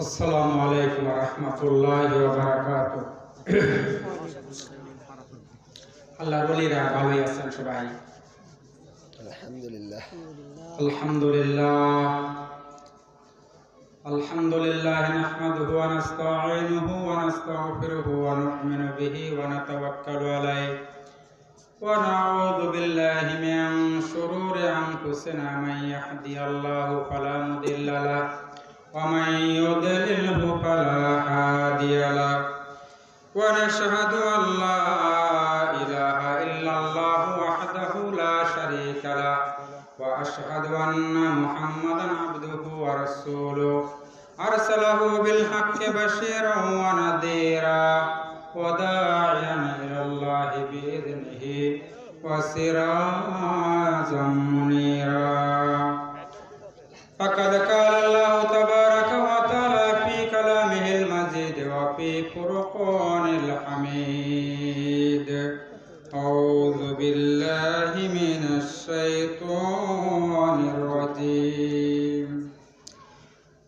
আসসালামু আলাইকুম ওয়া রাহমাতুল্লাহি ওয়া বারাকাতুহু। আল্লাহর ওলিরা ভালো আছেন সবাই? আলহামদুলিল্লাহ আলহামদুলিল্লাহ আলহামদুলিল্লাহ নাহমাদুহু ওয়া নাস্তাঈনুহু ওয়া নাস্তাগফিরুহু ওয়া নু'মিনু বিহি ওয়া নাতাওয়াক্কালু আলাইহি ওয়া নাউযু বিল্লাহি মিন শুরুরি আনফুসিনা মান ইয়াহদিয়াল্লাহু ফালা মুদিল্লা লাহু ওয়া মান ইউদ্লিলহু ফালা হাদিয়া লাহু ওয়া নাশহাদু আল লা ইলাহা ইল্লাল্লাহু ওয়াহদাহু লা শারীকা লাহু ওয়া আশহাদু আন্না মুহাম্মাদান আবদুহু ওয়া রাসূলুহু আরসালাহু বিল হাক্কি বাশীরান ওয়া নাযীরা ওয়া দা'iয়ান ইলাল্লাহি বিইذনিহি ওয়া সিরাজাম মুনীরা। فقد قال الله تبارك وتعالى في كلامه المجيد وفي فرقان الحميد. أعوذ بالله من الشيطان الرجيم.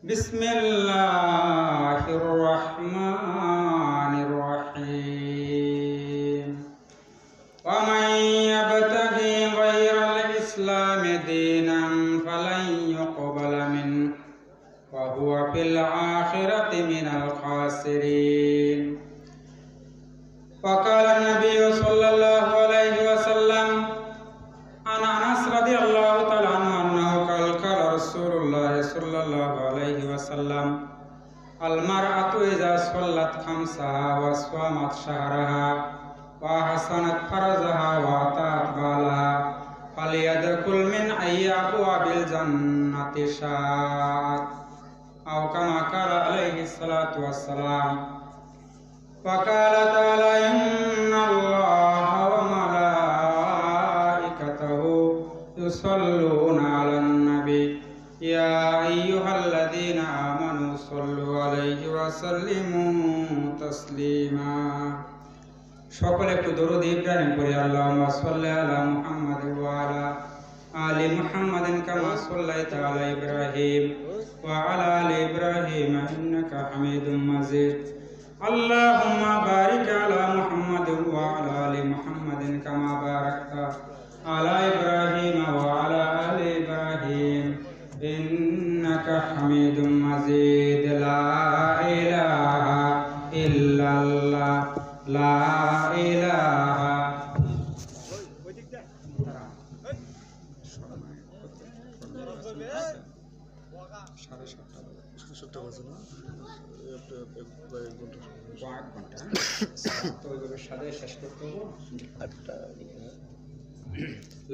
بسم الله الرحمن الرحيم. ومن يبتغي غير الإسلام دينا فلن يقبل منه وهو في الآخرة من الخاسرين. وقال النبي صلى الله عليه وسلم عن أنس رضي الله تعالى عنه أنه قال رسول الله صلى الله عليه وسلم المرأة إذا صلت خمسها وصامت شهرها وحسنت فرجها وأطاعت بالها فليدخل من أي أبواب الجنة شاءت أو كما قال عليه الصلاة والسلام. وقال تعالى إن الله وملائكته يصلون على النبي يا أيها الذين آمنوا صلوا عليه وسلموا تسليما. সকলে একটু দরুদ ইব্রাহিম পড়ি। আল্লাহুম্মা সাল্লি আলা মুহাম্মাদ ওয়া আলা আলি মুহাম্মাদিন কামা সাল্লাইতা আলা ইব্রাহিম ওয়া আলা আলি ইব্রাহিম ইন্নাকা হামিদুম মাজিদ। আল্লাহুম্মা বারিক আলা মুহাম্মাদ ওয়া আলা আলি মুহাম্মাদিন কামা বারাকতা আলা ইব্রাহিম ওয়া আলা আলি ইব্রাহিম ইন্নাকা হামিদুম মাজিদ। লা ইলাহা ইল্লাল্লাহ লা ইলাহা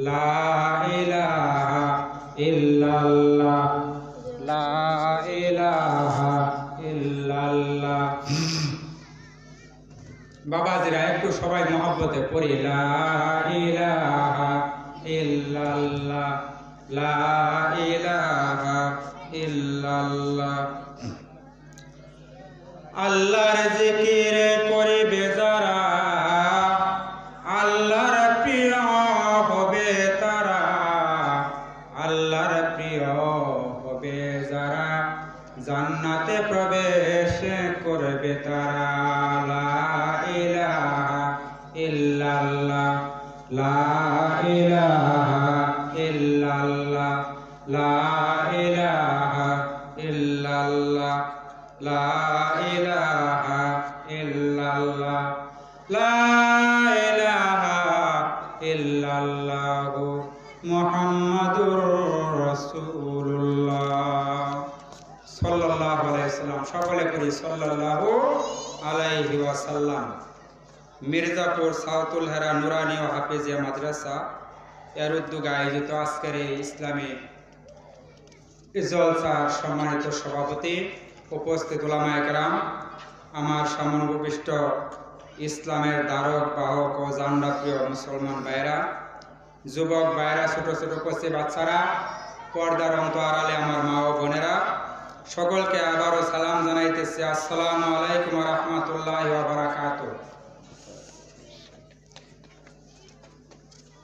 লা ইলাহা ইল্লাল্লাহ লা ইলাহা ইল্লাল্লাহ। বাবাজিরা একটু সবাই মহব্বতে পড়ি। লা ইলাহা ইল্লাল্লাহ লা ইলাহা ইল্লাল্লাহ। আল্লাহর জিকির করিবে যারা আল্লাহর প্রিয় হবে তারা, আল্লাহর প্রিয় হবে যারা জান্নাতে প্রবেশ করবে তারা। লা ইলাহা ইল্লাল্লাহ লা ইলাহা ইল্লাল্লাহ লা ইলাহা ইল্লাল্লাহ লা ইলাহা ইল্লাল্লাহ লা ইলাহা ইল্লাল্লাহু মুহাম্মাদুর রাসূলুল্লাহ সাল্লাল্লাহু আলাইহি ওয়াসাল্লাম। সকলে করি সাল্লাল্লাহু আলাইহি ওয়াসাল্লাম। মির্জাপুর সাউতুল হেরা নুরানি ও হাফেজিয়া মাদ্রাসা এর উদ্যোগে আয়োজিত আজকের এই ইসলামী জলসার সম্মানিত সভাপতি, উপস্থিত উলামায়ে কেরাম, আমার সমন্বয়পৃষ্ট ইসলামের ধারক বাহক ও জান্ডা প্রিয় মুসলমান ভাইরা, যুবক ভাইরা, ছোট ছোট কচি বাচ্চারা, পর্দার অন্তরালে আমার মা ও বোনেরা, সকলকে আবারও সালাম জানাইতেছি। আসসালামু আলাইকুম ওয়া রাহমাতুল্লাহি ওয়া বারাকাতুহু।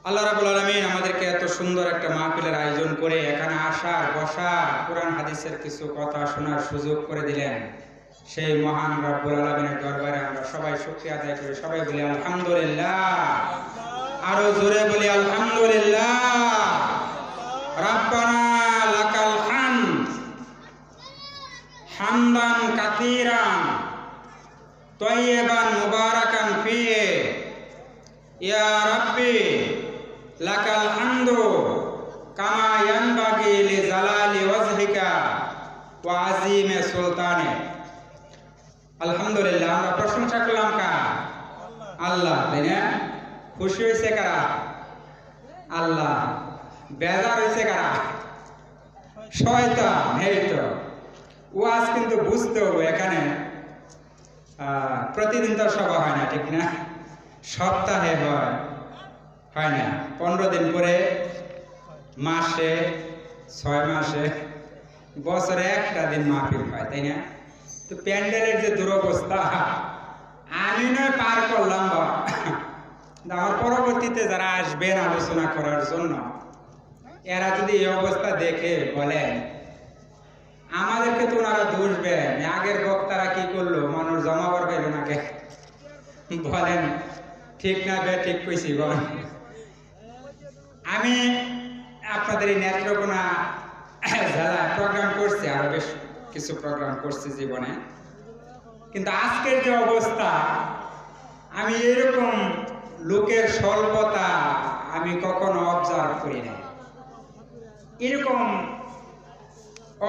আল্লাহ রাব্বুল আলামিন আমাদেরকে এত সুন্দর একটা মাহফিলের আয়োজন করে এখানে আসার বসার কোরআন হাদিসের কিছু কথা শোনার সুযোগ করে দিলেন। সেই মহান রাব্বুল আলামিনের দরবারে আমরা সবাই শুকরিয়া আদায় করি। সবাই বলি আলহামদুলিল্লাহ, আরো জোরে বলি আলহামদুলিল্লাহ। রাব্বানা লাকাল হামদ হামদান কাসীরান তাইয়িবান মুবারাকান ফিহি ইয়া রাব্বি লাকাল হামদু কামা ইয়ানবাগি লিজালালি ওয়াজহিকা ওয়া আযীমি সুলতানে। আলহামদুলিল্লাহ, আমরা প্রশংসা করলাম কার? আল্লাহ, তাই না? খুশি হয়েছে কারা? আল্লাহ। বেজার হয়েছে কারা? শয়তান। এই তো ওয়াজ কিন্তু বুঝতে হবে, এখানে প্রতিদিন তো সভা হয় না, ঠিক না? সপ্তাহে হয় না, 15 দিন পরে, মাসে, 6 মাসে, বছরে একটা দিন মাহফিল হয়, তাই না? তো প্যান্ডেলের যে দুরবস্থা, আমি নয় পার করলাম বা আমার পরবর্তীতে যারা আসবেন আলোচনা করার জন্য, এরা যদি এই অবস্থা দেখে বলেন আমাদেরকে তো ওনারা দুষবেন, আগের বক্তারা কি করলো, মানুষ জমাবার পাইল নাকি, বলেন ঠিক না? ঠিক কইছি বল। আমি আপনাদের এই নেত্রকোনা জেলায় প্রোগ্রাম করছি, আরো বেশ কিছু প্রোগ্রাম করছি জীবনে, কিন্তু আজকের যে অবস্থা, আমি এরকম লোকের স্বল্পতা আমি কখনো অবজার্ভ করি না। এরকম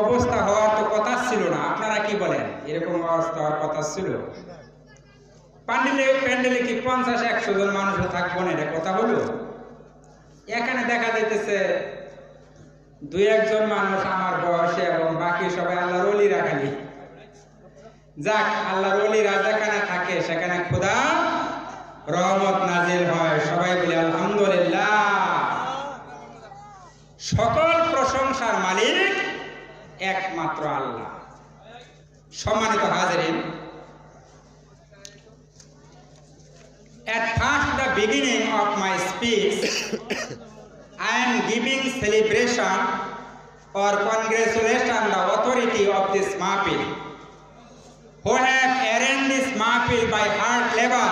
অবস্থা হওয়ার তো কথা ছিল না, আপনারা কি বলেন? এরকম অবস্থা হওয়ার কথা ছিল? প্যান্ডেলে কি 50-100 জন মানুষ থাকবো না, এটা কথা হলো? এখানে দেখা যাইতেছে 2-1 জন মানুষ আমার বয়সে, এবং বাকি সবাই আল্লাহর ওলিরা খালি। যাক, আল্লাহর ওলিরা যেখানে থাকে সেখানে খোদা রহমত নাজিল হয়। সবাই বলি আলহামদুলিল্লাহ। সকল প্রশংসার মালিক একমাত্র আল্লাহ। সম্মানিত হাজিরিন, at first the beginning of my speech I am giving celebration or congratulation the authority of this mahfil who have arranged this mahfil by hard labor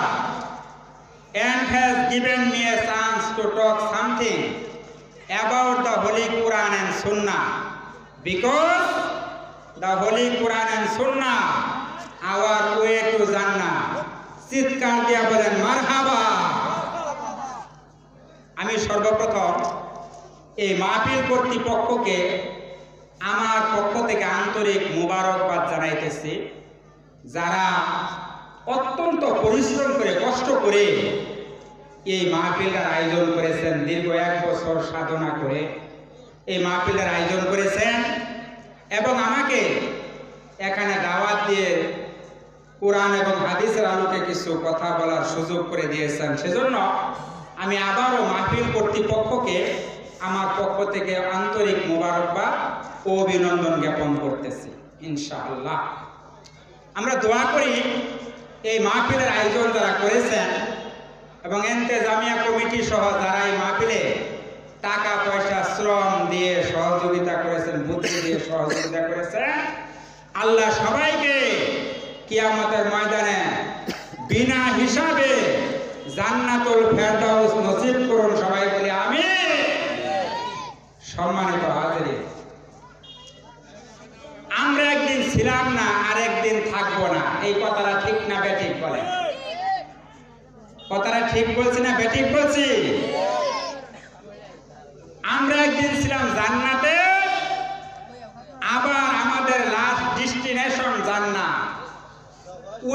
and has given me a chance to talk something about the Holy Quran and Sunnah, because the Holy Quran and Sunnah our way to Jannah. চিৎকার দিয়া বলেন মারহাবা। আমি সর্বপ্রথম এই মাহফিল কর্তৃপক্ষকে আমার পক্ষ থেকে আন্তরিক মুবারকবাদ জানাইতেছি, যারা অত্যন্ত পরিশ্রম করে কষ্ট করে এই মাহফিলের আয়োজন করেছেন। দীর্ঘ 1 বছর সাধনা করে এই মাহফিলের আয়োজন করেছেন এবং আমাকে এখানে দাওয়াত দিয়ে কোরআন এবং হাদিসের আলোকে কিছু কথা বলার সুযোগ করে দিয়েছেন। সেজন্য আমি আবারও মাহফিল কর্তৃপক্ষকে আমার পক্ষ থেকে আন্তরিক মোবারকবাদ ও অভিনন্দন জ্ঞাপন করতেছি ইনশাআল্লাহ। আমরা দোয়া করি এই মাহফিলের আয়োজন যারা করেছেন এবং ইন্তেজামিয়া কমিটি সহ যারা এই মাহফিলে টাকা পয়সা শ্রম দিয়ে সহযোগিতা করেছেন, বুদ্ধি দিয়ে সহযোগিতা করেছেন, আল্লাহ সবাইকে কিয়ামতের ময়দানে বিনা হিসাবে জান্নাতুল ফেরদাউস নসিব করুন। সবাই বলি আমিন। সম্মানিত হাজিরিন, আমরা একদিন ছিলাম না, আর একদিন থাকবো না, এই কথাটা ঠিক না বেঠিক বলেন? কথাটা ঠিক বলছি না বেঠিক বলছি? আমরা একদিন ছিলাম জান্নাতে, আবার আমাদের লাস্ট ডেস্টিনেশন জান্নাত।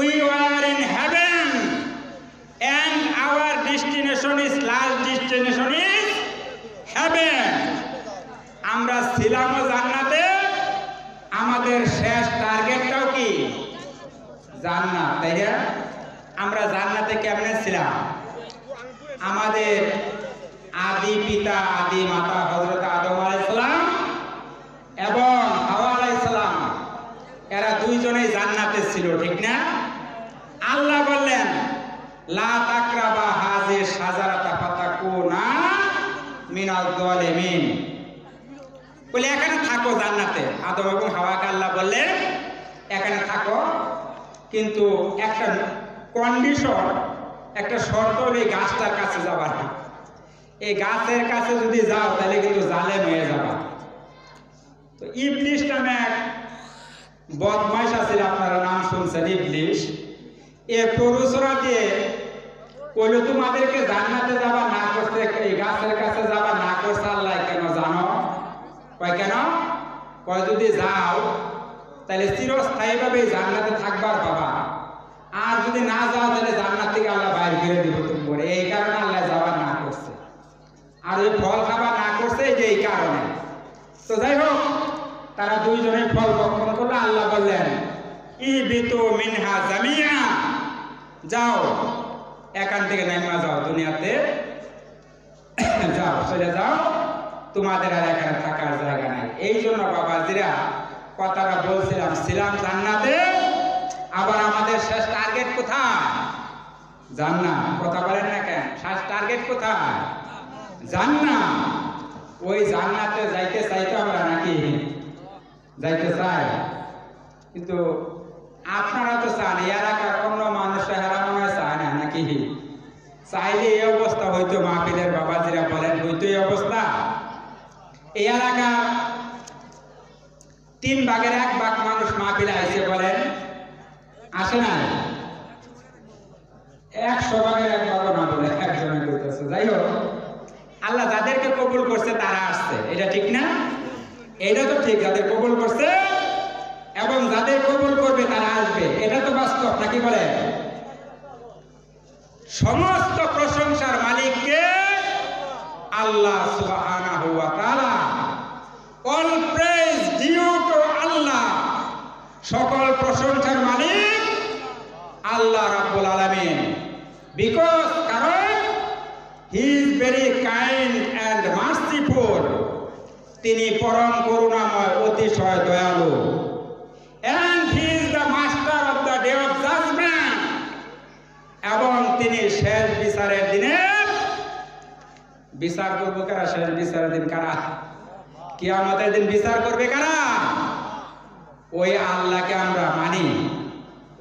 We were in heaven and our destination is last destination is heaven. আমরা ছিলাম জান্নাতে, আমাদের শেষ টার্গেটটাও কি জান্নাত, তাই না? আমরা জান্নাতে কেমনে ছিলাম? আমাদের আদি পিতা আদি মাতা হযরত আদম আলাইহিস সালাম এবং হাওয়া আলাইহিস সালাম, এরা দুইজনেই জান্নাতে ছিল, ঠিক না? আল্লাহ বললেন লা তাকরাবা হাযিহি শাজারাতা ফাতাকুনা মিনাল যালিমিন। বলে এখানে থাকো জান্নাতে। আদম এবং হাওয়াকে আল্লাহ বললেন এখানে থাকো, কিন্তু একটা কন্ডিশন, একটা শর্ত হলো এই গাছটার কাছে যাবা না। এই গাছের কাছে যদি যাও তাহলে কিন্তু জালেম হয়ে যাবা। তো ইবলিস নামে এক বদমাইশ আছে, আপনারা নাম শুনছেন ইবলিস। এ প্ররোচনা দিয়ে কইল তোমাদেরকে জান্নাতে যাবা না করতে, এই গাছের কাছে যাবা না করছে আল্লাহ কেন জানো? কয় কেন? কয় যদি যাও তাহলে চিরস্থায়ীভাবে জান্নাতে থাকবার বাবা, আর যদি না যাও তাহলে জান্নাত থেকে আল্লাহ বাইর করে দিব তোমার। এই কারণে আল্লাহ যাবার না করছে, আর ওই ফল খাবার না করছে যে এই কারণে। তো যাই হোক, তারা দুইজনে ফল ভক্ষণ করলো। আল্লাহ বললেন ইহবিতু মিনহা জামিয়া, যাও এখান থেকে নাইমা যাও, দুনিয়াতে যাও, চলে যাও, তোমাদের আর এখানে থাকার জায়গা নাই। এই জন্য বাবাজিরা কথাটা বলছিলাম, ছিলাম জান্নাতে, আবার আমাদের শেষ টার্গেট কোথায়? জান্নাত। কথা বলেন না কেন? শেষ টার্গেট কোথায়? জান্নাত। ওই জান্নাতে যাইতে চাইতো আমরা নাকি? যাইতে চাই, কিন্তু আপনারা তো চান, এলাকার অন্য মানুষেরা মনে হয় চায় না নাকি? চাইলে এই অবস্থা হইতো মাহফিলের বাবাজিরা বলেন, হইতো এই অবস্থা। এই এলাকার 3 ভাগের 1 ভাগ মানুষ মাহফিলে আইসে বলেন, আসে না? 100 ভাগের 1 ভাগও না বলে একজনে কইতেছে। যাই হোক, আল্লাহ যাদেরকে কবুল করছে তারা আসছে, এটা ঠিক না? এটা তো ঠিক, যাদের কবুল করছে এবং যাদের কবুল করবে তারা আসবে, এটা তো বাস্তব নাকি বলে? সমস্ত প্রশংসার মালিককে আল্লাহ সুবহানাহু ওয়া তাআলা। All praise due to Allah. সকল প্রশংসার মালিক আল্লাহ রাব্বুল আলামিন। বিকজ কারণ he is very kind and merciful. তিনি পরম করুণাময়, অতিশয় দয়ালু। And he is the master of the day of judgment. এবং তিনি শেষ বিচারের দিনে বিচার করবে কারা? শেষ বিচারের দিন কারা? কিয়ামতের দিন বিচার করবে কারা? ওই আল্লাহকে আমরা মানি।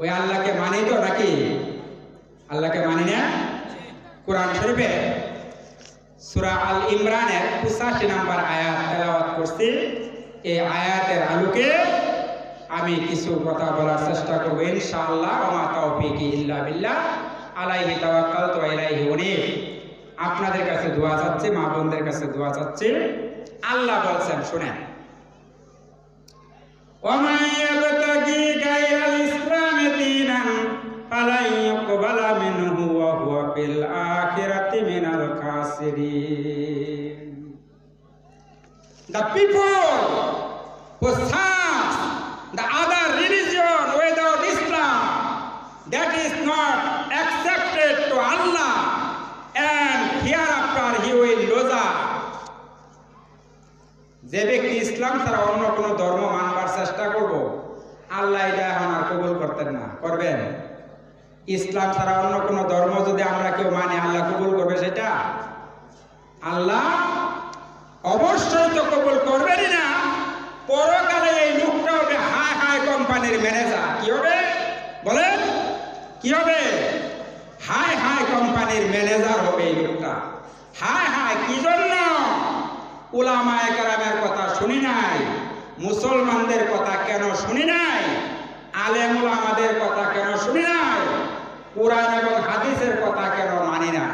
ওই আল্লাহকে মানি তো নাকি? আল্লাহকে মানি না? কোরআন শরীফে সূরা আল ইমরানের 85 নম্বর আয়াত তেলাওয়াত করছি। এই আয়াতের আলোকে আমি কিছু কথা বলার চেষ্টা করব ইনশাআল্লাহ। ওয়া তাওফীকি ইল্লা বিল্লাহ, আলাইহি তাওয়াক্কালতু ওয়া ইলাইহি উনীব। আপনাদের কাছে দোয়া চাচ্ছি, মা বোনদের কাছে দোয়া চাচ্ছি। আল্লাহ বলছেন, শুনেন, ওয়া মা ইয়াবতাগি গায়রাল ইসলামি দীনান ফালা ইউকবালা মিনহু ওয়া হুয়া ফিল আখিরাতি মিনাল খাসিরিন। The people who serve the other religion without Islam, that is not accepted to Allah, and hereafter he will lose. যে ব্যক্তি ইসলাম ছাড়া অন্য কোনো ধর্ম মানবার চেষ্টা করব, আল্লাহ এটা এখন আর কবুল করতেন না। করবেন? ইসলাম ছাড়া অন্য কোনো ধর্ম যদি আমরা কেউ মানি, আল্লাহ কবুল করবে সেটা? আল্লাহ অবশ্যই তো কবুল করবেনই না। পরকালে এই লোকটা হবে হাই হাই কোম্পানির ম্যানেজার। কি হবে বলেন? কি হবে? হাই হাই কোম্পানির ম্যানেজার হবে এই লোকটা। হাই হাই কি জন্য? উলামায়ে কেরামের কথা শুনি নাই, মুসলমানদের কথা কেন শুনি নাই, আলেম উলামাদের কথা কেন শুনি নাই, কোরআন এবং হাদিসের কথা কেন মানি না?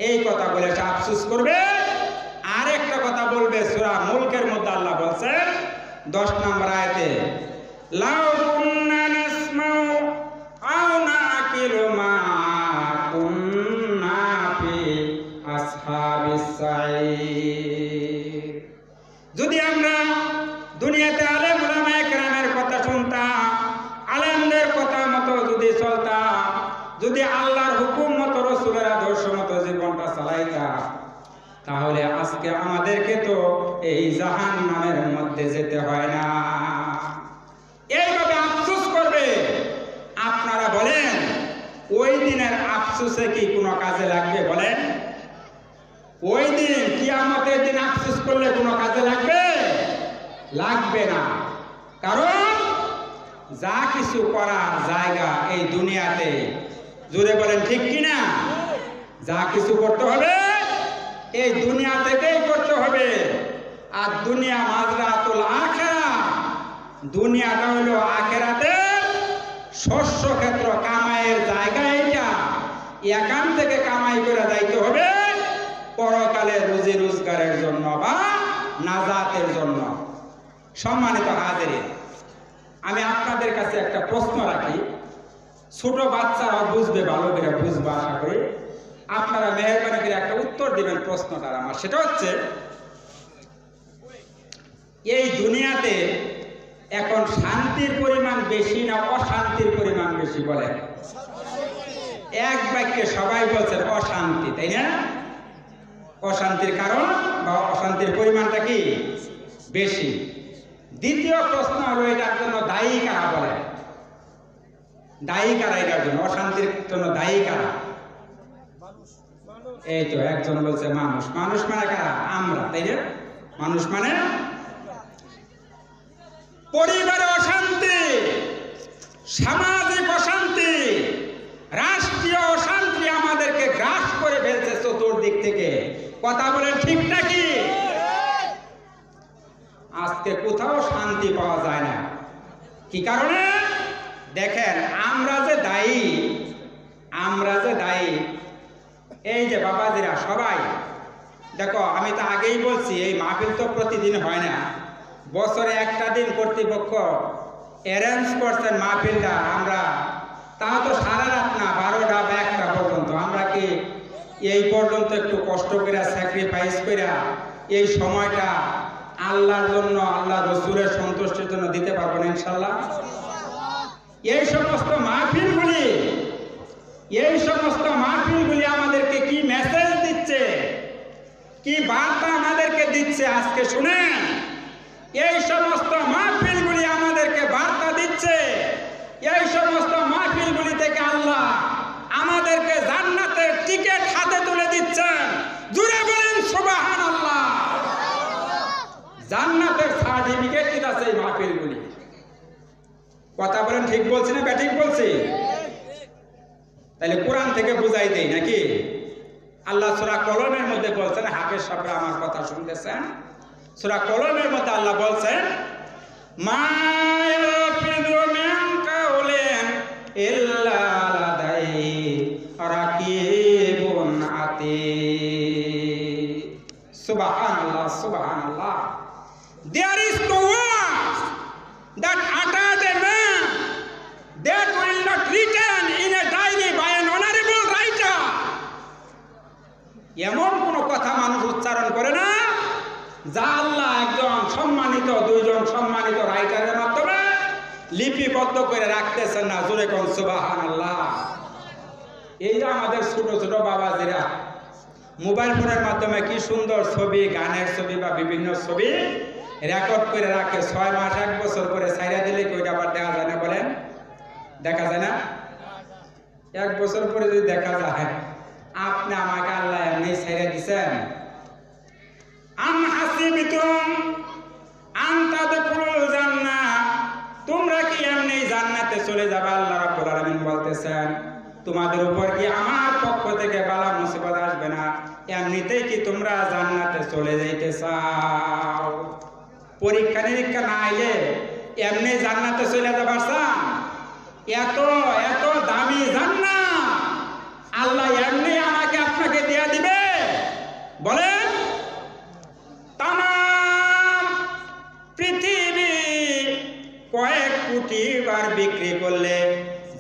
এই কথা বলে সে আফসোস করবে। আরেকটা কথা বলবে, সূরা মুলকের মধ্যে আল্লাহ বলছেন 10 নম্বর আয়াতে, লাউ কুন্না নাসমাউ আও নাকিলু মা কুন্না ফি আসহাবিস সাঈর। যদি আমরা দুনিয়াতে আলেম উলামায়ে কেরামের কথা শুনতাম, আলেমদের কথা মতো যদি চলতাম, যদি আল্লাহর হুকুম মতো রাসূলের আদর্শ মতো জীবনটা চালাইতাম, তাহলে আজকে আমাদেরকে তো এই জাহান্নামের মধ্যে যেতে হয় না। এইভাবে আফসোস করবে। আপনারা বলেন, ওই দিনের আফসোসে কি কোনো কাজে লাগবে? বলেন, ওই দিন কিয়ামতের দিন আফসোস করলে কোনো কাজে লাগবে না। কারণ যা কিছু করার জায়গা এই দুনিয়াতে, জোরে বলেন ঠিক কিনা, যা কিছু করতে হবে এই দুনিয়া থেকেই করতে হবে। আর দুনিয়া মাজরাতুল আখিরা, দুনিয়াটা হলো আখিরাতের শস্য ক্ষেত্র, কামাইয়ের জায়গা। এটা এখান থেকে কামাই করে যাইতে হবে পরকালে রুজি রোজগারের জন্য বা নাজাতের জন্য। সম্মানিত হাজিরিন, আমি আপনাদের কাছে একটা প্রশ্ন রাখি, ছোট বাচ্চারা বুঝবে, ভালো করে বুঝবে আশা করি। আপনারা মেহরবানি করে একটা উত্তর দিবেন প্রশ্নটার আমার। সেটা হচ্ছে, এই দুনিয়াতে এখন শান্তির পরিমাণ বেশি না অশান্তির পরিমাণ বেশি? বলেন। এক বাক্যে সবাই বলছেন অশান্তি, তাই না? অশান্তির কারণ বা অশান্তির পরিমাণটা কি বেশি? দ্বিতীয় প্রশ্ন হলো, এটার জন্য দায়ী কারা? বলেন, দায়ী কারা এটার জন্য? অশান্তির জন্য দায়ী কারা? এই তো একজন বলছে মানুষ। মানুষ মানে কারা? আমরা, তাই না? মানুষ মানে পরিবারে অশান্তি, সামাজিক অশান্তি, রাষ্ট্রীয় অশান্তি আমাদেরকে গ্রাস করে ফেলছে চতুর্দিক থেকে। কথা বলেন ঠিক নাকি? আজকে কোথাও শান্তি পাওয়া যায় না। কি কারণে? দেখেন, আমরা যে দায়ী, এই যে বাবাজিরা সবাই দেখো, আমি তো আগেই বলছি, এই মাহফিল তো প্রতিদিন হয় না, বছরে একটা দিন কর্তৃপক্ষ অ্যারেঞ্জ করছেন মাহফিলটা। আমরা তাও তো সারা রাত না, 12টা বা 1টা পর্যন্ত। আমরা কি এই পর্যন্ত একটু কষ্ট করে স্যাক্রিফাইস করে এই সময়টা আল্লাহর জন্য, আল্লাহ রসুলের সন্তুষ্টির জন্য দিতে পারবো না ইনশাল্লাহ? এই সমস্ত মাহফিলগুলি আমাদেরকে কি মেসেজ দিচ্ছে, কি বার্তা আমাদেরকে দিচ্ছে আজকে শুনেন। এই সমস্ত মাহফিলগুলি আমাদেরকে বার্তা দিচ্ছে, এই সমস্ত মাহফিলগুলি থেকে আল্লাহ আমাদেরকে জান্নাতের টিকিট হাতে তুলে দিচ্ছেন। জুড়ে বলেন সুবহানাল্লাহ। জান্নাতের সার্টিফিকেট দিতেছে এই মাহফিলগুলি। কথা বলেন ঠিক বলছি না ব্যাঠিক বলছি? তাহলে কোরআন থেকে বুঝাই দেই নাকি? আল্লাহ সূরা কলমের মধ্যে বলছেন, হাফেজ সাহেবরা আমার কথা শুনতেছেন, সূরা কলমের মধ্যে আল্লাহ বলছেন, মা ইয়ালফিযু মিন কাউলিন ইল্লা লাদাইহি রাকিবুন আতীদ। সুবহানাল্লাহ, সুবহানাল্লাহ। There is no word that uttered a man that will not written in a diary by an honorable writer. এমন কোন কথা মানুষ উচ্চারণ করে না যা আল্লাহ একজন সম্মানিত, দুইজন সম্মানিত রাইটারের মাধ্যমে লিপিবদ্ধ করে রাখতেছেন না। জোরে কোন সুবহানাল্লাহ। এই যে আমাদের ছোট ছোট বাবাজিরা মোবাইল ফোনের মাধ্যমে কি সুন্দর ছবি, গানের ছবি বা বিভিন্ন ছবি রেকর্ড করে রাখে। 6 মাস 1 বছর করে ছাইরা দিলে কি ওইটা আবার দেখা যায় না? বলেন, দেখা যায় না? 1 বছর পরে যদি দেখা যায়, আপনি আমাকে আল্লাহ এমনি ছাইরা দিছেন। আম হাসিবতুম আন তাদখুলুল জান্নাহ, তোমরা কি এমনি জান্নাতে চলে যাবে? আল্লাহ রাব্বুল আলামিন বলতেছেন, তোমাদের উপর কি আমার পক্ষ থেকে বালা মুসিবত আসবে না? এমনিতেই কি তোমরা জান্নাতে চলে যাইতে চাও? পরীক্ষা নিরীক্ষা না আইলে এমনি জান্নাতে চলে যাবার চান? এত এত দামি জান্নাত আল্লাহ এমনি আমাকে আপনাকে দিয়ে দিবে? বলেন, তাম পৃথিবী কয়েক কোটি বার বিক্রি করলে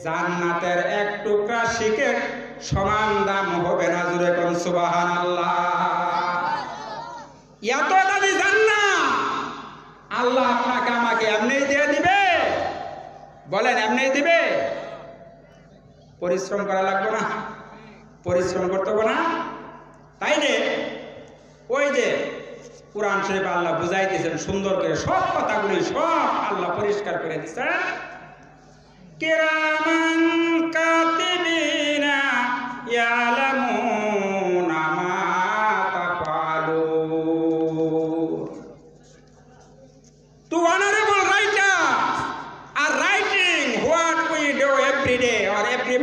জান্নাতের এক টুকরা শিকের সমান দাম হবে না। জুড়ে কোন সুবহানাল্লাহ। এত দামি জান্নাত আল্লাহ আপনাকে আমাকে এমনি দিয়ে দিবে? বলেন, এমনি দিবে? পরিশ্রম করা লাগবে না? পরিশ্রম করতে হবে না? তাই রে, ওই যে কোরআন শরীফ আল্লাহ বুঝাই দিয়েছেন সুন্দর করে, সব কথাগুলি সব আল্লাহ পরিষ্কার করে দিয়েছেন। কিরামান কাতিবিনা ইয়ালামুনা মা ডিগ্রি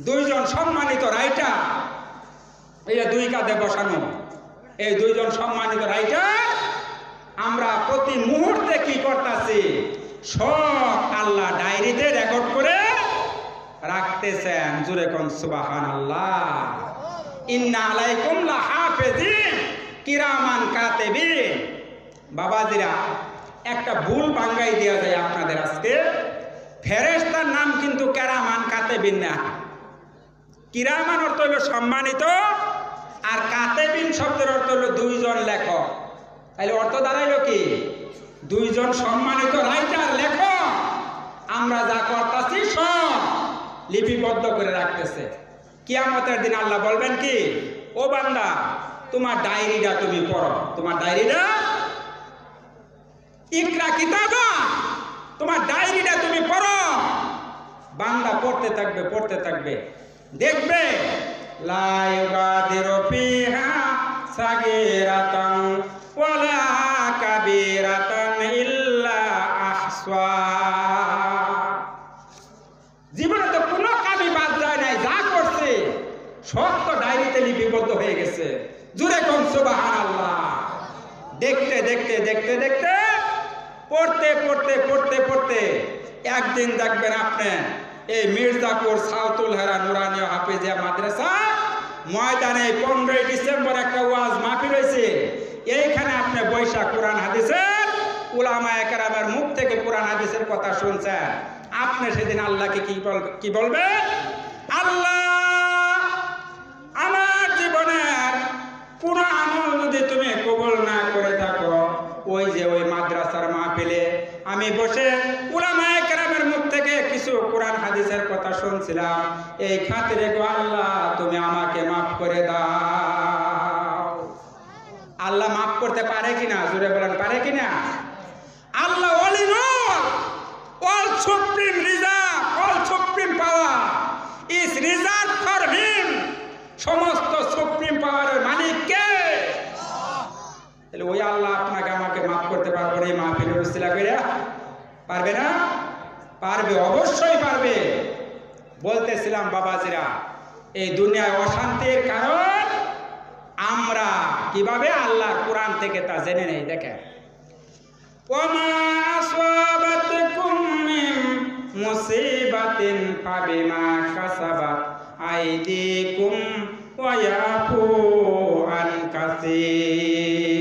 দুইজন সম্মানিত রাইটার, এই দুই কাঁধে বসানো এই দুইজন সম্মানিত রাইটার আমরা প্রতি মুহূর্তে কি করতেছি, সব আল্লাহ ডায়েরিতে রেকর্ড করে রাখতেছেন। জোরে কোন সুবহানাল্লাহ। ইন্না আলাইকুম লাহাফিজিন কিরামান কাতিবিন। বাবাজিরা, একটা ভুল বাঙ্গাই দেওয়া যায় আপনাদের আজকে। ফেরেশতার নাম কিন্তু কিরামান কাতিবিন না। কিরামান অর্থ হলো সম্মানিত, আর কাতিবিন শব্দের অর্থ হলো দুইজন লেখক। তাহলে অর্থ দাঁড়াইলো কি, দুইজন সম্মানিত রাইটার লেখক আমরা যা করতেছি সব লিপিবদ্ধ করে রাখতেছে। কিয়ামতের দিন আল্লাহ বলবেন কি, ও বান্দা তোমার ডায়েরিটা তুমি পড়ো, তোমার ডায়েরিটা ইকরা কিতাবা, তোমার ডায়েরিটা তুমি পড়ো। বান্দা পড়তে থাকবে পড়তে থাকবে, দেখবে লা ইউগাদিরু ফিহা সাগীরাতান ওয়ালা কাবীরাতান ইল্লা আহসা। জীবনে তো কোনো কাবি বাদ যায় নাই, যা করছে সব তো ডায়েরিতে লিপিবদ্ধ হয়ে গেছে। জোরে কোন সুবহানাল্লাহ। দেখতে দেখতে দেখতে দেখতে পড়তে পড়তে পড়তে পড়তে একদিন দেখবেন আপনি এই মির্জাপুর সাউতুল হেরা নুরানিয়া হাফিজিয়া মাদ্রাসা ময়দানে 15 ডিসেম্বর একটা ওয়াজ মাহফিল হয়েছে। এইখানে আপনি বৈশা কোরআন হাদিসের উলামায়ে কেরামের মুখ থেকে কোরআন হাদিসের কথা শুনছেন। আপনি সেদিন আল্লাহকে কি বলবে, আল্লাহ আমার জীবনের পুরো আমল যদি তুমি কবুল না করে থাকো, ওই যে ওই মাদ্রাসার মাহফিলে আমি বসে উলামায়ে কেরামের মুখ থেকে কিছু কোরআন হাদিসের কথা শুনছিলাম, এই খাতিরে গো আল্লাহ তুমি আমাকে মাফ করে দাও। আল্লাহ মাফ করতে পারে কিনা, জোরে বলেন পারে কিনা? Allah all in all supreme reserve, all supreme power is reserve for him. সমস্ত সুপ্রিম পাওয়ারের মালিক কে? তাহলে ওই আল্লাহ আপনাকে আমাকে মাফ করতে পারবে না? এই মাহফিলের উসিলা করে পারবে না? পারবে, অবশ্যই পারবে। বলতেছিলাম বাবাজিরা, এই দুনিয়ায় অশান্তির কারণ আমরা কিভাবে আল্লাহর কোরআন থেকে তা জেনে নেই। দেখেন, ওমা আসওয়াবাতকুম মিন মুসিবাতিন ফাবিমা কাসাবাত আইদিকুম ওয়া ইয়াফু আন কাসীর।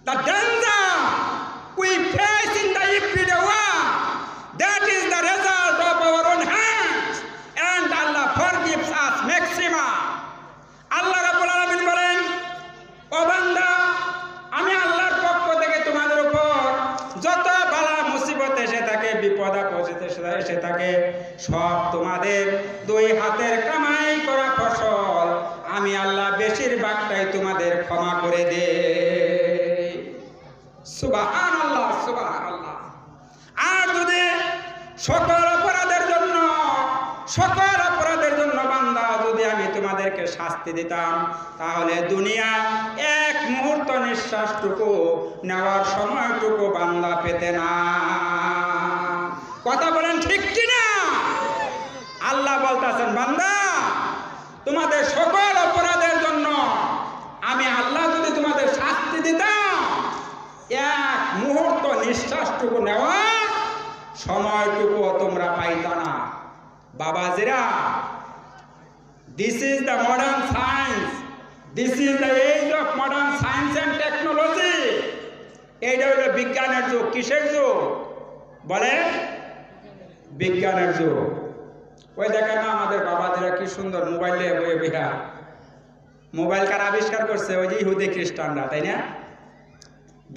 The danger we face in the everyday world, that is the result of our own hands, and Allah forgives us maximum. আল্লাহ রাব্বুল আলামিন বলেন, ও বান্দা আমি আল্লাহর পক্ষ থেকে তোমাদের উপর যত বালা মুসিবত এসে থাকে, বিপদ আপদ এসে থাকে, সব তোমাদের দুই হাতের কামাই করা ফসল আমি আল্লাহ বেশিরভাগটাই তোমাদের ক্ষমা করে দেই। সুবহানাল্লাহ, সুবহানাল্লাহ। আর যদি সকল অপরাধের জন্য বান্দা যদি আমি তোমাদেরকে শাস্তি দিতাম, তাহলে দুনিয়া এক মুহূর্ত নিঃশ্বাসটুকু নেওয়ার সময়টুকু বান্দা পেতে না। কথা বলেন ঠিক কিনা? আল্লাহ বলতেছেন, বান্দা তোমাদের সকল অপরাধের জন্য আমি আল্লাহ যদি তোমাদের শাস্তি দিতাম, এক মুহূর্ত নিঃশ্বাসটুকু নেওয়া সময়টুকু তোমরা পাইতা না। বাবাজিরা, this is the modern science, this is the age of modern science and technology. এইটা হলো বিজ্ঞানের যুগ। কিসের যুগ বলে? বিজ্ঞানের যুগ। ওই দেখেন না আমাদের বাবাজিরা কি সুন্দর মোবাইলে বইয়ে বেরা। মোবাইল কার আবিষ্কার করছে? ওই যে ইহুদি খ্রিস্টানরা, তাই না?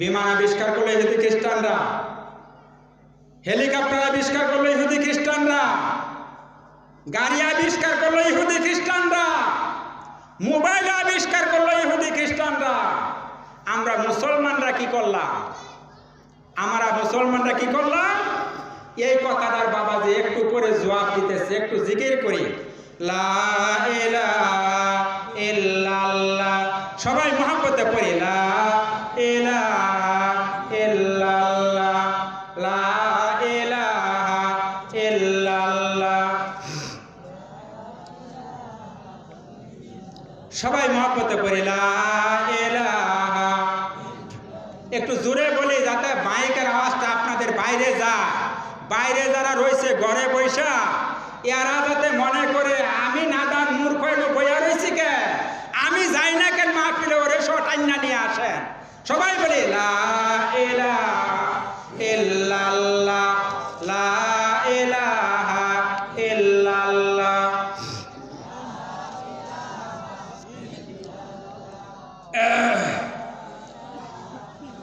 বিমান আবিষ্কার করলো ইহুদি খ্রিস্টানরা, হেলিকপ্টার আবিষ্কার করলো ইহুদি খ্রিস্টানরা, গাড়ি আবিষ্কার করলো ইহুদি খ্রিস্টানরা, মোবাইল আবিষ্কার করলো ইহুদি খ্রিস্টানরা। আমরা মুসলমানরা কি করলাম? এই কথাটার বাবাজি একটু করে জবাব দিতেছে, একটু জিকির করি, লা ইলাহা ইল্লাল্লাহ। সবাই মহব্বতে পড়ি, লা ইলাহা ইল্লাল্লাহ, লা ইলাহা বাইরে যারা রয়েছে ঘরে বৈশা এরা যাতে মনে করে আমি নাদান মূর্খ হইল বইয়া রয়েছি কে, আমি যাই না কেন মাহফিলে ওরে টাইনা নিয়ে আসেন। সবাই বলি লা ইলাহা ইল্লাল্লাহ, লা ইলাহা ইল্লাল্লাহ।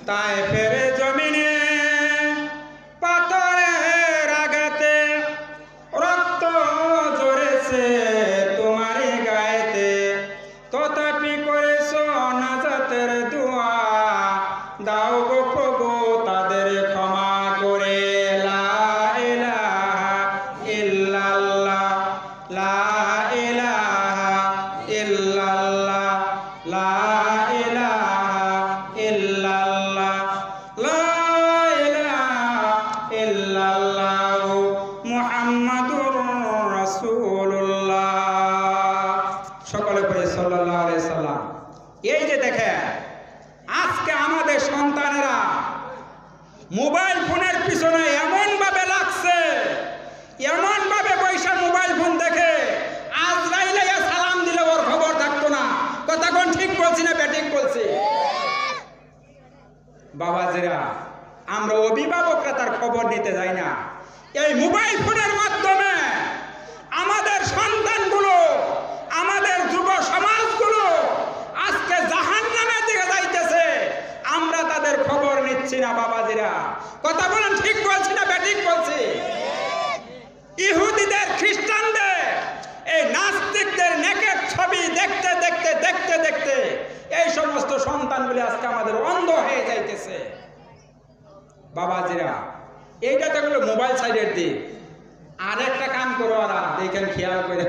তায়েফের জমিনে পাথরের আঘাতে রক্ত ঝরেছে তোমারই গায়েতে, তথাপি করেছ নাজাতের দোয়া, দাও গো প্রভু তাদের ক্ষমা করে। লা ইলাহা ইল্লাল্লাহ, লা ইলাহা ইল্লাল্লাহ, লা ইলাহা ইল্লাল্লাহ, লা ইলাহা ইল্লাল্লাহ মুহাম্মাদুর রাসূলুল্লাহ। সকলে পড়ে সাল্লাল্লাহু আলাইহি সাল্লাম। এই যে দেখেন আজকে আমাদের সন্তানেরা মোবাইল ফোনের পিছনে এমন ভাবে লাগছে, এমন ভাবে পয়সা মোবাইল ফোন দেখে আজরাইলে সালাম দিলে ওর খবর থাকতো না। কথা কোন ঠিক বলছি না ব্যাটিং বলছি? বাবাজিরা, আমরা অভিভাবকরা তার খবর নিতে যাই না। এই মোবাইল ফোনের মাধ্যমে আমাদের সন্তানগুলো, আমাদের যুব সমাজগুলো আজকে জাহান্নামের দিকে যাইতেছে, আমরা তাদের খবর নিচ্ছি না। বাবাজিরা, কথা বলেন ঠিক বলছি না ব্যাটিং বলছি? ইহুদিদের, খ্রিস্টানদের, এই নাস্তিকদের নেকের ছবি দেখতে দেখতে দেখতে দেখতে এই সমস্ত সন্তানগুলি আজকে আমাদের অন্ধ হয়ে যাইতেছে। বাবাজিরা, এইটা তো হলো মোবাইল সাইডের দিক। আর একটা কাম করো, ওরা দেখেন খেয়াল করে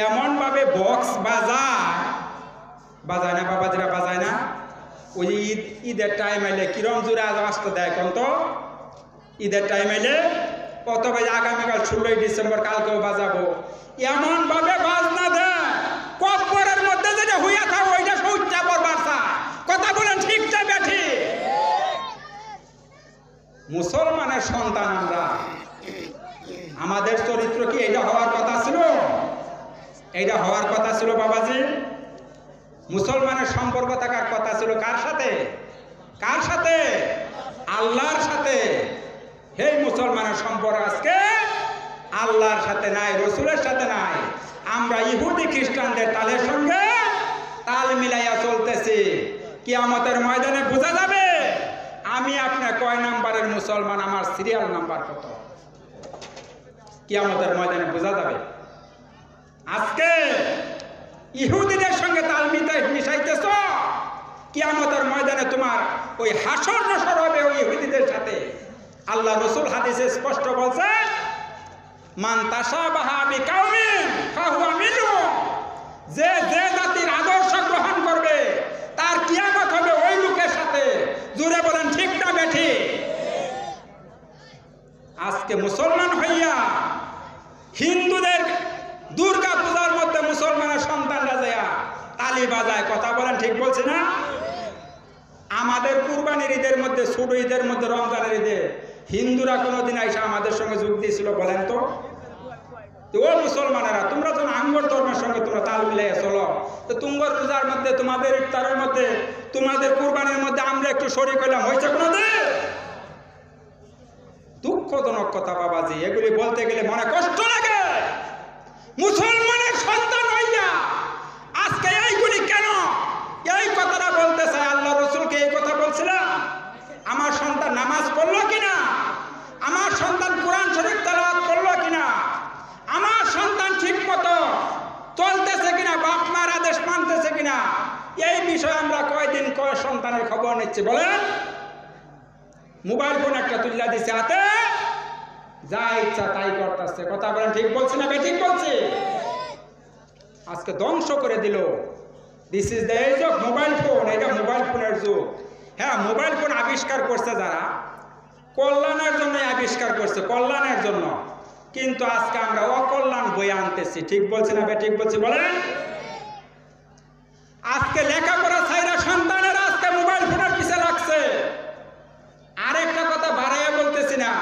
এমন ভাবে বক্স বাজায় না বাবাজিরা, বাজায় না। ওই ঈদের টাইম আইলে কিরম জোরে আওয়াজ তো দেয় কোন তো, ঈদের টাইম আইলে কত ভাই আগামীকাল 16 ডিসেম্বর কালকেও বাজাবো, এমন ভাবে বাজনা দেয় কপরের মধ্যে যেটা হইয়া থাকো ওইটা সৌচা পড়বার চায়। কথা বলেন ঠিক চাই ব্যাঠি? মুসলমানের সন্তান আমরা, আমাদের চরিত্র কি এইটা হওয়ার কথা ছিল? এইটা হওয়ার কথা ছিল বাবাজি? মুসলমানের সম্পর্ক থাকার কথা ছিল কার সাথে? কার সাথে? আল্লাহর সাথে। হে মুসলমানের সম্পর্ক আজকে আল্লাহর সাথে নাই, রসুলের সাথে নাই। আমরা ইহুদি খ্রিস্টানদের তালের সঙ্গে তাল মিলাইয়া চলতেছি। কিয়ামতের ময়দানে বোঝা যাবে আমি আপনার কয় নাম্বারের মুসলমান, আমার সিরিয়াল নাম্বার কত। কিয়ামতের ময়দানে বোঝা যাবে। আজকে ইহুদিদের সঙ্গে তাল মিশাইতেছ, কিয়ামতের ময়দানে তোমার ওই হাসর নসর হবে ওই ইহুদিদের সাথে। আল্লাহ রসুল হাদিসে স্পষ্ট বলছে, মান তাশাবাহা বিকাউমিন ফাহুয়া মিনহুম, যে যে জাতির আদর্শ গ্রহণ করবে তার কিয়ামত হবে ওই লোকের সাথে। জোরে বলেন ঠিক না বেঠি? আজকে মুসলমান হইয়া হিন্দুদের দুর্গা পূজার মধ্যে মুসলমানের সন্তানরা যায় তালি বাজায়। কথা বলেন ঠিক বলছে না? আমাদের কুরবানির ঈদের মধ্যে, ছোট ঈদের মধ্যে, রমজানের ঈদে হিন্দুরা কোনোদিন আইসা আমাদের সঙ্গে যোগ দিয়েছিল বলেন তো? ও মুসলমানেরা, তোমরা যখন আঙ্গর ধর্মের সঙ্গে তোমরা তাল মিলাইয়া চলো, তো তুঙ্গর পূজার মধ্যে, তোমাদের ইফতারের মধ্যে, তোমাদের কুরবানির মধ্যে আমরা একটু শরীক হইলাম, হয়েছে কোনোদিন? দুঃখজনক কথা বাবাজি, এগুলি বলতে গেলে মনে কষ্ট লাগে। মুসলমানের সন্তান হইয়া আজকে এইগুলি কেন এই কথাটা বলতে চায়? আল্লাহ রসুলকে এই কথা বলছিলাম, আমার সন্তান নামাজ পড়লো কিনা, আমার সন্তান কোরআন শরীফ তেলাওয়াত করলো কিনা, আমার সন্তান ঠিক মতো চলতেছে কিনা, বাপ মার আদেশ মানতেছে কিনা, এই বিষয়ে আমরা কয়দিন কয় সন্তানের খবর নিচ্ছি বলেন? মোবাইল ফোন একটা তুলিয়া দিছে হাতে, যা ইচ্ছা তাই করতেছে। কথা বলেন ঠিক বলছি না ঠিক বলছি? আজকে ধ্বংস করে দিল। This is the age of mobile phone. এটা মোবাইল ফোনের যুগ। হ্যাঁ, মোবাইল ফোন আবিষ্কার করছে যারা, কল্যাণের জন্য আবিষ্কার করছে, কল্যাণের জন্য। কিন্তু আজকে আমরা অকল্যাণ বয়ে আনতেছি। ঠিক বলছি না ঠিক বলছি বলেন? আজকে লেখাপড়া ছাইরা সন্তানেরা আজকে মোবাইল ফোনের পিছে লাগছে। আরেকটা কথা বাড়াইয়া বলতেছি না,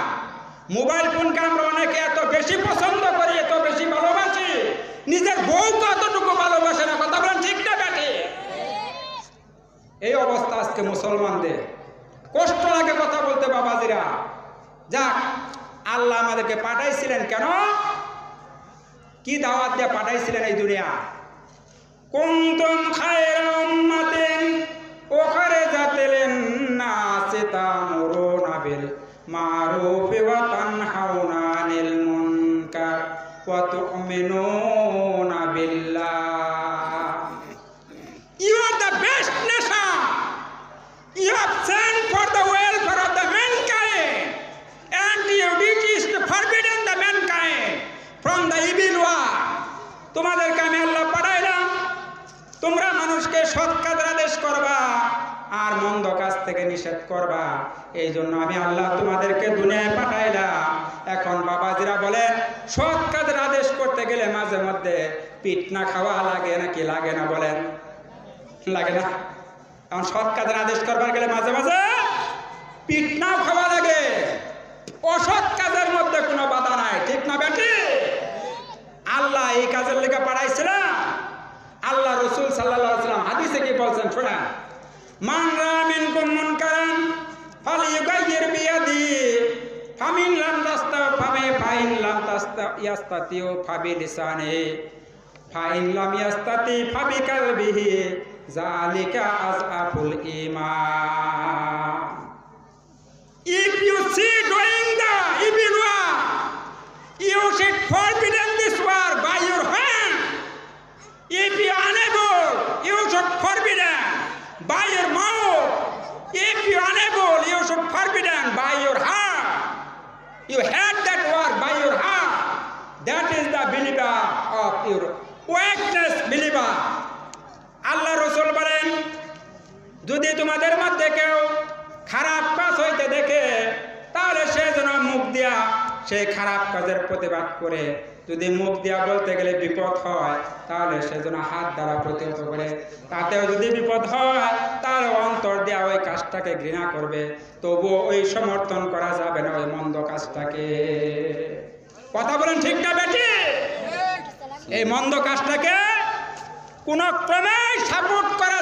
মোবাইল ফোনকে আমরা অনেকে এত বেশি পছন্দ করি, এত বেশি ভালোবাসি, নিজের বউ তো অতটুকু ভালোবাসে না। কথা বলেন ঠিক না বেটি? এই অবস্থা আজকে মুসলমানদের। কষ্ট লাগে কথা বলতে বাবাজিরা। যাক, আল্লাহ আমাদেরকে পাঠাইছিলেন কেন? কি দাওয়াত দিয়ে পাঠাইছিলেন এই দুনিয়া? কুনতুম খায়রা উম্মাতিন উখরিজাত লিন-নাসি তা'মুরুনা বিল মা'রুফি ওয়া তানহাউনা আনিল মুনকার ওয়া তু'মিনুনা বিল্লাহ। You are the best nation. You have sent for the welfare of the mankind, and your duty is to forbidden the mankind from the evil one. তোমাদেরকে আমি আল্লাহ পাঠাইলাম, তোমরা মানুষকে সৎ কাজের আদেশ করবা আর মন্দ কাজ থেকে নিষেধ করবা। এই জন্য আমি আল্লাহ তোমাদেরকে দুনিয়ায় পাঠাইলাম। এখন বাবাজিরা বলেন, সৎ কাজের আদেশ করতে গেলে মাঝে মধ্যে পিঠনা খাওয়া লাগে নাকি লাগে না? বলেন, লাগে না? এখন সৎ কাজের আদেশ করবার গেলে মাঝে মাঝে পিঠনাও খাওয়া লাগে। অসৎ কাজের মধ্যে কোনো বাধা নাই, ঠিক না বেটি? আল্লাহ এই কাজের লেগে পাঠাইছে না? আল্লাহ রাসূল সাল্লাল্লাহু আলাইহি ওয়াসাল্লাম হাদিসে কি বলছেন শোনা, মান রা মিনকুম মুনকারান ফালিয়ুগাইয়ির বিয়াদিহি ফামিন লাম তাস্তাফামি ফাইন লাম ইয়াস্তাতিউ ফাবিলিসানিহি ফাইন লাম ইয়াস্তাতি ফাবিকালবিহি যালিকা আযআফুল ঈমান। If you see doing the evil work, you should forbidden this work by your hand. If you are unable, you should forbidden by your mouth. If you are unable, you should forbidden by your heart. You had that work by your heart. That is the believer of your weakness believer. আল্লাহ রাসূল বলেন, যদি তোমাদের মধ্যে কেউ খারাপ কাজ হইতে দেখে তাহলে সে যেন মুখ দিয়া সেই খারাপ কাজের প্রতিবাদ করে। যদি মুখ দিয়া বলতে গেলে বিপদ হয় তাহলে সে যেন হাত দ্বারা প্রতিহত করে। তাতেও যদি বিপদ হয় তাহলে অন্তর দিয়া ওই কাজটাকে ঘৃণা করবে, তবুও ওই সমর্থন করা যাবে না ওই মন্দ কাজটাকে। কথা বলেন ঠিক না বেটি? এই মন্দ কাজটাকে কোন ক্রমে সাপোর্ট করা